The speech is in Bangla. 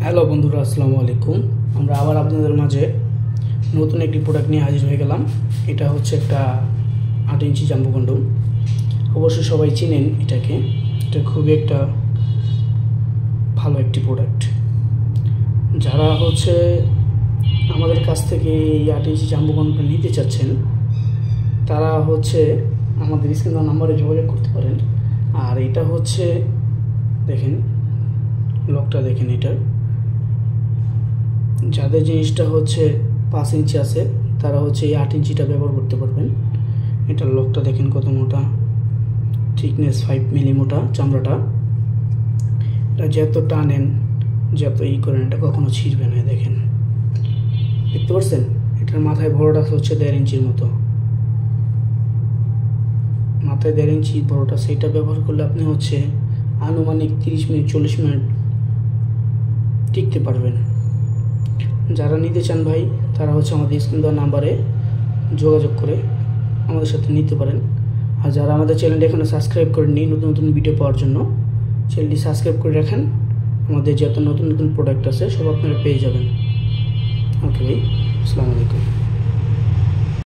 হ্যালো বন্ধুরা, আসসালামু আলাইকুম। আমরা আবার আপনাদের মাঝে নতুন একটি প্রোডাক্ট নিয়ে হাজির হয়ে গেলাম। এটা হচ্ছে একটা 8 ইঞ্চি জাম্বো কন্ডম। অবশ্যই সবাই চিনেন এটাকে। এটা খুবই একটা ভালো একটি প্রোডাক্ট। যারা হচ্ছে আমাদের কাছ থেকে এই 8 ইঞ্চি জাম্বো কন্ডমটা নিতে চাচ্ছেন, তারা হচ্ছে আমাদের স্ক্রিন নাম্বারে যোগাযোগ করতে পারেন। আর এটা হচ্ছে দেখেন, লকটা দেখেন। এটার যাদের জিনিসটা হচ্ছে 5 ইঞ্চি আছে, তারা হচ্ছে এই 8 ইঞ্চিটা ব্যবহার করতে পারবেন। এটার লকটা দেখেন কত মোটা, থিকনেস 5 মিলি মোটা চামড়াটা। এটা যত টানেন, যত করেন, এটা কখনো ছিঁড়বে না। দেখেন, দেখতে পাচ্ছেন? এটার মাথায় বড়টা হচ্ছে 1.5 ইঞ্চির মতো, মাথায় 1.5 ইঞ্চি বড়টা। সেইটা ব্যবহার করলে আপনি হচ্ছে আনুমানিক 30 মিনিট 40 মিনিট টিকতে পারবেন। যারা নিতে চান ভাই, তারা হচ্ছে আমাদের স্ক্রিন দেওয়া নাম্বারে যোগাযোগ করে আমাদের সাথে নিতে পারেন। আর যারা আমাদের চ্যানেলটি এখনো সাবস্ক্রাইব করেননি, নতুন নতুন ভিডিও পাওয়ার জন্য চ্যানেলটি সাবস্ক্রাইব করে রাখেন। আমাদের যত নতুন নতুন প্রোডাক্ট আছে সব আপনারা পেয়ে যাবেন। ওকে ভাই, আসসালামু আলাইকুম।